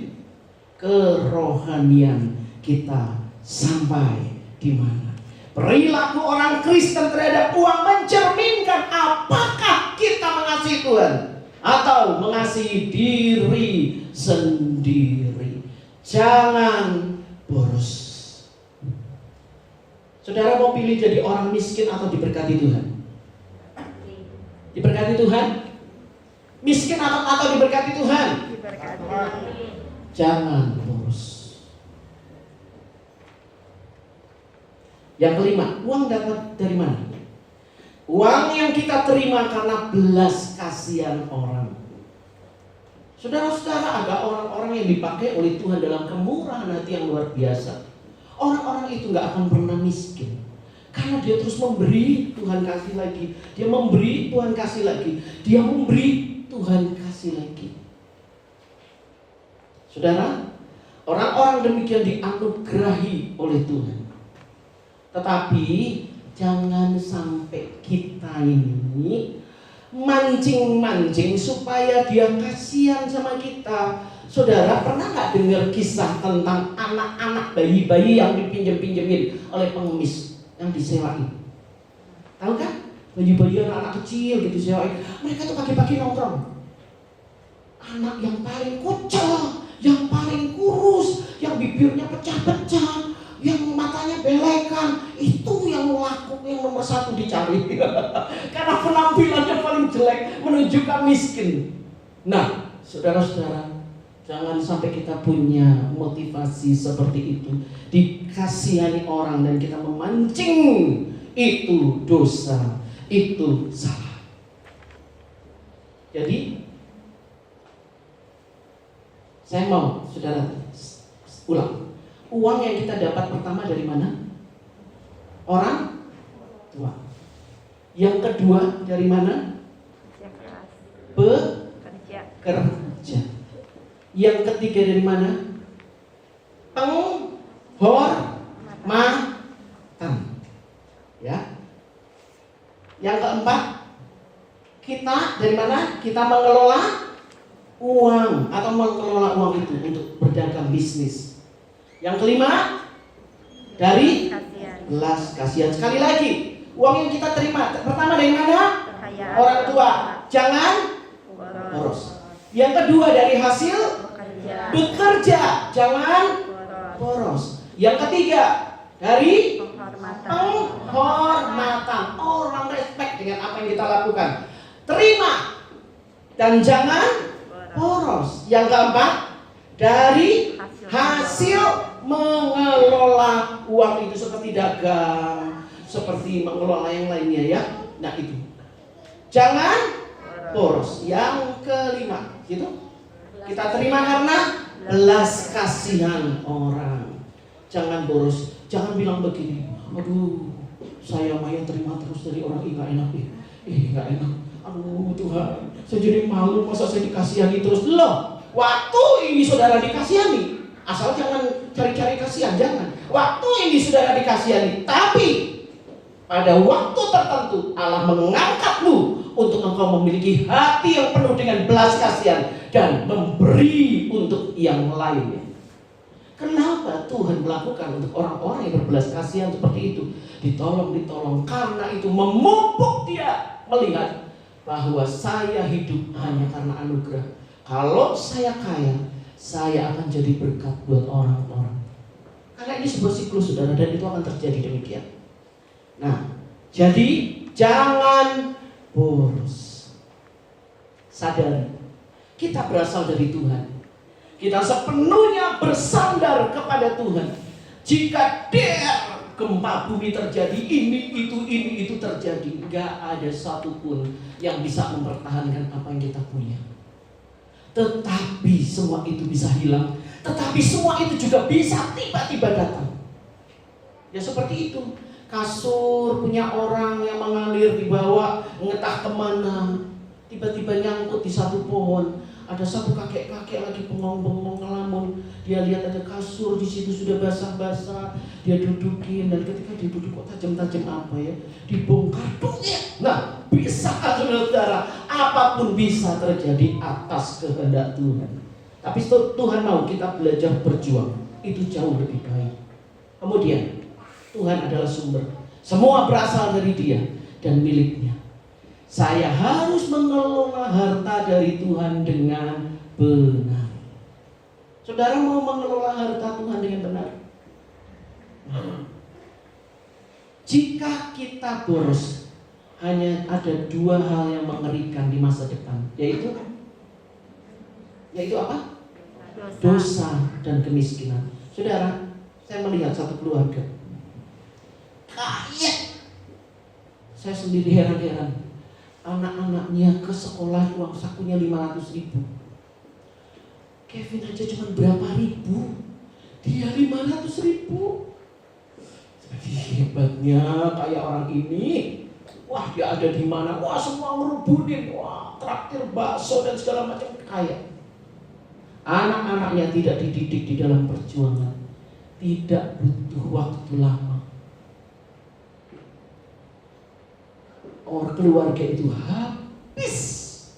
kerohanian kita sampai di mana. Perilaku orang Kristen terhadap uang mencerminkan apakah kita mengasihi Tuhan atau mengasihi diri sendiri. Jangan boros. Saudara mau pilih jadi orang miskin atau diberkati Tuhan? Diberkati Tuhan? Miskin atau diberkati Tuhan? Diberkati. Jangan boros. Yang kelima, uang dapat dari mana? Uang yang kita terima karena belas kasihan orang. Saudara-saudara, ada orang-orang yang dipakai oleh Tuhan dalam kemurahan hati yang luar biasa. Orang-orang itu gak akan pernah miskin, karena dia terus memberi, Tuhan kasih lagi. Dia memberi, Tuhan kasih lagi. Dia memberi, Tuhan kasih lagi. Saudara, orang-orang demikian dianugerahi oleh Tuhan. Tetapi jangan sampai kita ini mancing-mancing supaya dia kasihan sama kita. Saudara, pernah gak dengar kisah tentang anak-anak bayi-bayi yang dipinjem-pinjemin oleh pengemis yang disewain? Tahu kan? Bayi-bayi anak kecil gitu disewain. Mereka tuh pagi-pagi nongkrong. Anak yang paling kucel, yang paling kurus, yang bibirnya pecah-pecah, yang matanya belekan, itu yang laku, yang nomor satu dicari. Karena penampilannya paling jelek, menunjukkan miskin. Nah, saudara-saudara, jangan sampai kita punya motivasi seperti itu, dikasihani orang dan kita memancing. Itu dosa, itu salah. Jadi saya mau saudara ulang. Uang yang kita dapat pertama dari mana? Orang tua. Yang kedua dari mana? Bekerja. Yang ketiga dari mana? penghormatan. Ya. Yang keempat, kita dari mana? Kita mengelola uang atau mengelola uang itu untuk berdagang bisnis. Yang kelima, dari belas kasihan. Sekali lagi, uang yang kita terima pertama dari mana? Orang tua. Jangan boros. Yang kedua dari hasil bekerja. Jangan boros. Yang ketiga dari penghormatan. Orang respect dengan apa yang kita lakukan. Terima dan jangan boros. Yang keempat dari hasil mengelola uang itu seperti dagang, seperti mengelola yang lainnya ya. Nah itu. Jangan boros. Yang kelima, gitu. Kita terima karena belas kasihan orang. Jangan boros. Jangan bilang begini, aduh, saya maya terima terus dari orang, nggak enak nggak enak. Aduh Tuhan, saya jadi malu masa saya dikasihani terus. Loh, waktu ini saudara dikasihani, asal jangan cari-cari kasihan, jangan. Waktu ini saudara dikasihani, tapi pada waktu tertentu Allah mengangkatmu untuk engkau memiliki hati yang penuh dengan belas kasihan dan memberi untuk yang lainnya. Kenapa Tuhan melakukan untuk orang-orang yang berbelas kasihan seperti itu? Ditolong karena itu memupuk dia melihat bahwa saya hidup hanya karena anugerah. Kalau saya kaya, saya akan jadi berkat buat orang-orang. Karena ini sebuah siklus saudara, dan itu akan terjadi demikian. Nah, jadi jangan boros. Sadari, kita berasal dari Tuhan. Kita sepenuhnya bersandar kepada Tuhan. Jika gempa bumi terjadi, ini itu terjadi, nggak ada satupun yang bisa mempertahankan apa yang kita punya. Tetapi semua itu bisa hilang. Tetapi semua itu juga bisa tiba-tiba datang. Ya seperti itu. Kasur punya orang yang mengalir dibawa entah kemana, tiba-tiba nyangkut di satu pohon. Ada satu kakek-kakek lagi bengong-bengong ngelamun. Dia lihat ada kasur di situ sudah basah-basah. Dia dudukin, dan ketika dia duduk kok tajam-tajam apa ya? Dibongkar ya. Nah, bisa saudara, apapun bisa terjadi atas kehendak Tuhan. Tapi Tuhan mau kita belajar berjuang. Itu jauh lebih baik. Kemudian Tuhan adalah sumber. Semua berasal dari Dia dan miliknya. Saya harus mengelola harta dari Tuhan dengan benar. Saudara mau mengelola harta Tuhan dengan benar? Jika kita boros, hanya ada dua hal yang mengerikan di masa depan, yaitu apa? Dosa dan kemiskinan. Saudara, saya melihat satu keluarga kaya. Saya sendiri heran-heran. Anak-anaknya ke sekolah uang sakunya 500.000. Kevin aja cuma berapa ribu, dia 500.000. Jadi hebatnya kayak orang ini. Wah, dia ada di mana? Wah, semua ngerubunin. Wah, traktir bakso dan segala macam, kaya. Anak-anaknya tidak dididik di dalam perjuangan, tidak butuh waktu lama. Orang keluarga itu habis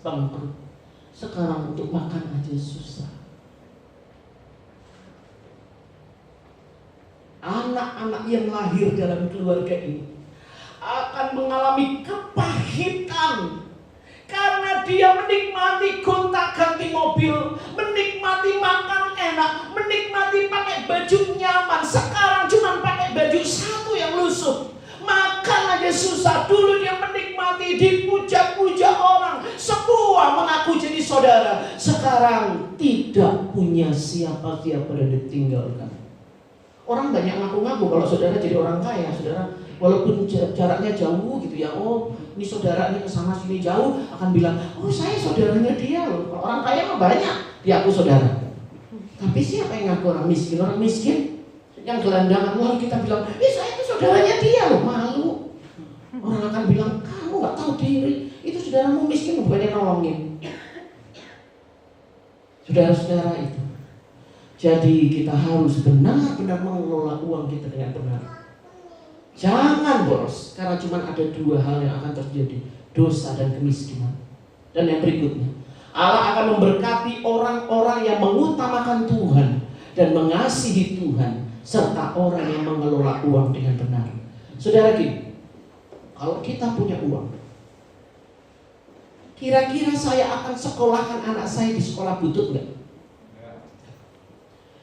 bangkrut. Sekarang untuk makan aja susah. Anak-anak yang lahir dalam keluarga ini akan mengalami kepahitan karena dia menikmati gonta-ganti mobil, menikmati makan enak, menikmati pakai baju nyaman. Sekarang cuma pakai baju satu yang lusuh. Makan aja susah. Dulu dia menikmati, dipuja-puja orang, semua mengaku jadi saudara. Sekarang tidak punya siapa-siapa dan ditinggalkan. Orang banyak ngaku-ngaku kalau saudara jadi orang kaya, saudara. Walaupun jaraknya jauh gitu ya, oh ini saudara ini kesana sini jauh, akan bilang, oh saya saudaranya dia loh. Kalau orang kaya mah banyak diaku saudara. Tapi siapa yang ngaku orang miskin? Orang miskin yang gelandangan, lalu kita bilang, saya itu saudaranya dia loh, malu. Orang akan bilang, kamu gak tahu diri, itu saudaramu miskin, bukannya nolongin. Saudara-saudara itu, Jadi kita harus benar-benar mengelola uang kita dengan benar. Jangan boros, karena cuma ada dua hal yang akan terjadi, dosa dan kemiskinan. Dan yang berikutnya, Allah akan memberkati orang-orang yang mengutamakan Tuhan dan mengasihi Tuhan, serta orang yang mengelola uang dengan benar. Saudara gini, kalau kita punya uang, kira-kira saya akan sekolahkan anak saya di sekolah butut enggak?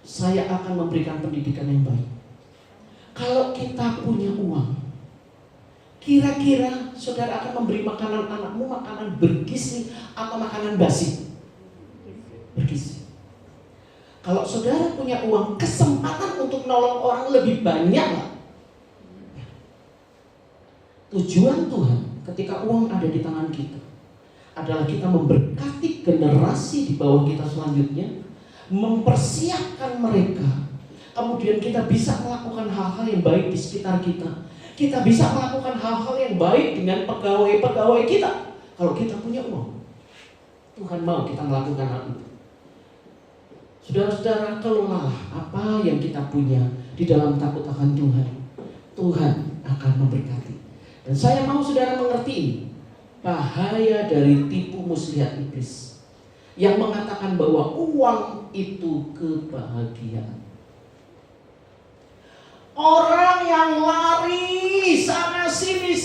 Saya akan memberikan pendidikan yang baik. Kalau kita punya uang, kira-kira saudara akan memberi makanan anakmu makanan bergizi atau makanan basi? Bergizi. Kalau saudara punya uang, kesempatan untuk nolong orang lebih banyak lah. Tujuan Tuhan ketika uang ada di tangan kita adalah kita memberkati generasi di bawah kita selanjutnya, mempersiapkan mereka. Kemudian kita bisa melakukan hal-hal yang baik di sekitar kita. Kita bisa melakukan hal-hal yang baik dengan pegawai-pegawai kita. Kalau kita punya uang, Tuhan mau kita melakukan hal itu. Saudara-saudara, kelolalah apa yang kita punya di dalam takut akan Tuhan. Tuhan akan memberkati. Dan saya mau saudara mengerti ini, bahaya dari tipu muslihat iblis yang mengatakan bahwa uang itu kebahagiaan. Orang yang lari sana sini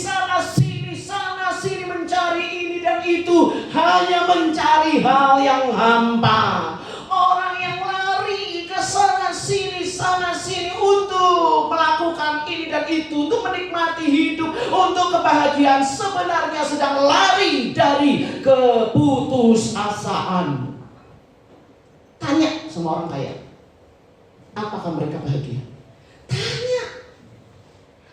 mencari ini dan itu, hanya mencari hal yang hampa. Orang yang lari ke sana sini untuk melakukan ini dan itu, untuk menikmati hidup, untuk kebahagiaan, sebenarnya sedang lari dari keputusasaan. Tanya sama orang kaya, apakah mereka bahagia? Tanya,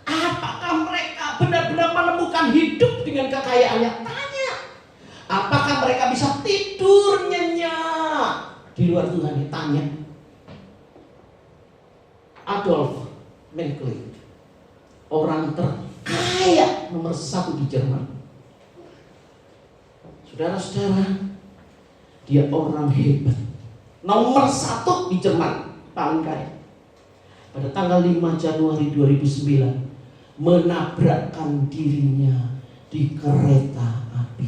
apakah mereka benar-benar menemukan hidup dengan kekayaannya? Tanya, apakah mereka bisa tidur nyenyak di luar Tuhan? Tanya. Adolf Mengele, orang terkaya nomor 1 di Jerman. Saudara-saudara, dia orang hebat, nomor 1 di Jerman, paling kaya. Pada tanggal 5 Januari 2009 menabrakkan dirinya di kereta api.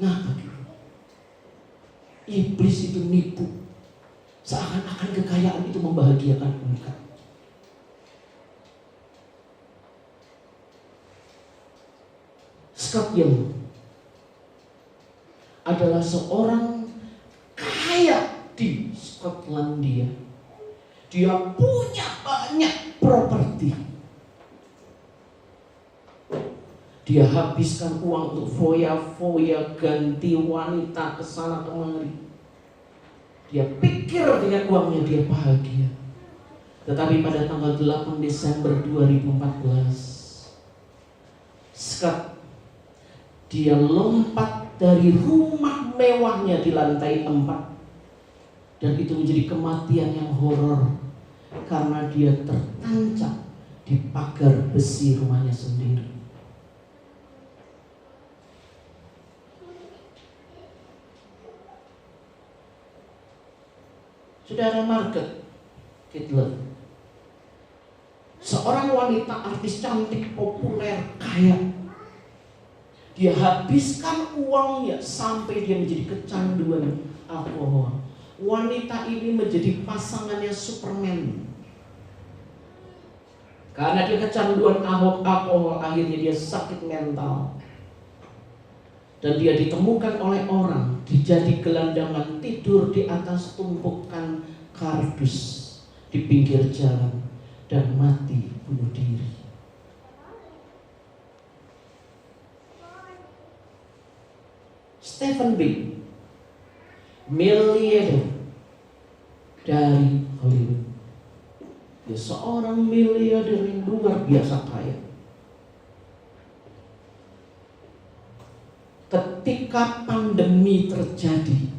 Nah, iblis itu nipu, seakan-akan kekayaan itu membahagiakan mereka. Scott Young adalah seorang kaya di Skotlandia. Dia punya banyak properti. Dia habiskan uang untuk foya-foya, ganti wanita kesana kemari. Dia pikir dengan uangnya dia bahagia. Tetapi pada tanggal 8 Desember 2014, Scott, dia lompat dari rumah mewahnya di lantai 4. Dan itu menjadi kematian yang horor, karena dia tertancap di pagar besi rumahnya sendiri. Saudara, Margaret Hitler, seorang wanita artis cantik, populer, kaya. Dia habiskan uangnya sampai dia menjadi kecanduan alkohol. Wanita ini menjadi pasangannya Superman. Karena dia kecanduan alkohol, akhirnya dia sakit mental. Dan dia ditemukan oleh orang dijadi gelandangan, tidur di atas tumpukan kardus di pinggir jalan dan mati bunuh diri. Stephen Bing, miliarder dari Hollywood. Dia seorang miliarder yang luar biasa kaya. Ketika pandemi terjadi,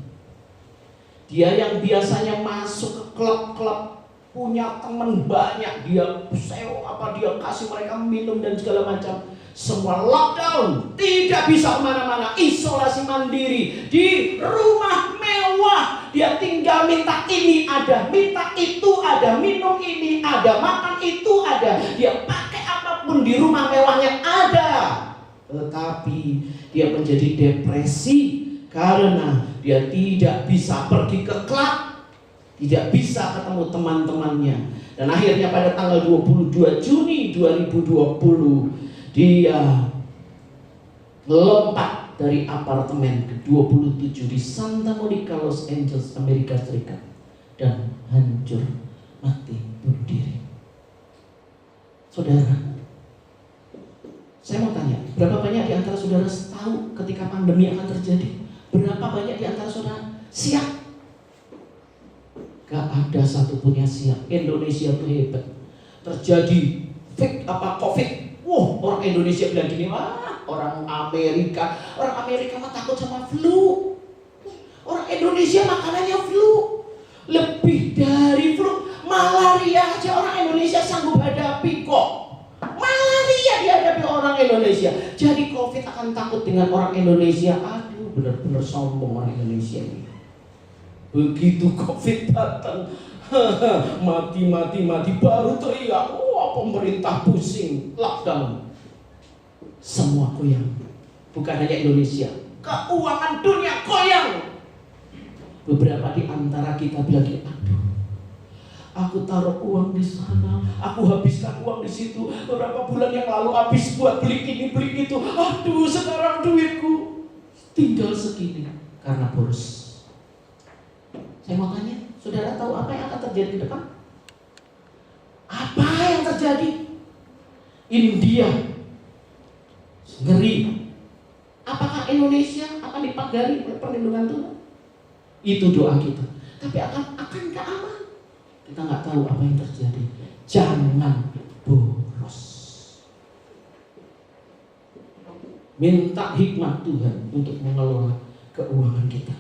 dia yang biasanya masuk ke klub-klub, punya teman banyak, dia sewa dia kasih mereka minum dan segala macam. Semua lockdown, tidak bisa kemana-mana, isolasi mandiri di rumah mewah. Dia tinggal minta ini ada, minta itu ada, minum ini ada, makan itu ada. Dia pakai apapun di rumah mewahnya ada. Tetapi dia menjadi depresi karena dia tidak bisa pergi ke klub, tidak bisa ketemu teman-temannya. Dan akhirnya pada tanggal 22 Juni 2020 dia lompat dari apartemen ke-27 di Santa Monica, Los Angeles, Amerika Serikat, dan hancur mati bunuh diri. Saudara, saya mau tanya, berapa banyak di antara saudara tahu ketika pandemi akan terjadi? Berapa banyak di antara saudara siap? Gak ada satupun yang siap. Indonesia itu hebat. Terjadi COVID. Orang Indonesia bilang gini, orang Amerika mah takut sama flu. Orang Indonesia makanannya flu. Lebih dari flu, malaria aja orang Indonesia sanggup hadapi kok. Malaria dihadapi orang Indonesia. Jadi COVID akan takut dengan orang Indonesia. Aduh, benar-benar sombong orang Indonesia ini. Begitu COVID datang, mati, baru teriak, pemerintah pusing, lockdown. Semua goyang. Bukan hanya Indonesia, keuangan dunia goyang. Beberapa di antara kita bilang, aduh, aku taruh uang di sana, aku habiskan uang di situ. Beberapa bulan yang lalu habis buat beli ini, beli itu. Aduh, sekarang duitku tinggal segini karena boros. Saya mau tanya, saudara tahu apa yang akan terjadi ke depan? Apa yang terjadi? India ngeri. Apakah Indonesia akan dipagari oleh perlindungan Tuhan? Itu doa kita. Tapi akankah aman? Kita nggak tahu apa yang terjadi. Jangan boros. Minta hikmat Tuhan untuk mengelola keuangan kita.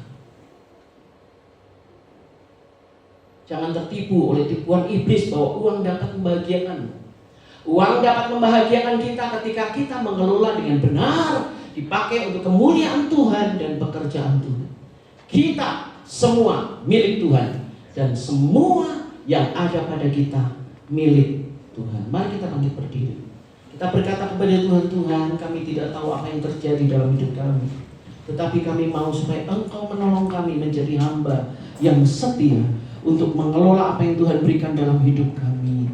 Jangan tertipu oleh tipuan iblis bahwa uang dapat membahagiakan. Uang dapat membahagiakan kita ketika kita mengelola dengan benar, dipakai untuk kemuliaan Tuhan dan pekerjaan Tuhan. Kita semua milik Tuhan, dan semua yang ada pada kita milik Tuhan. Mari kita bangkit berdiri. Kita berkata kepada Tuhan, Tuhan, kami tidak tahu apa yang terjadi dalam hidup kami, tetapi kami mau supaya Engkau menolong kami menjadi hamba yang setia untuk mengelola apa yang Tuhan berikan dalam hidup kami.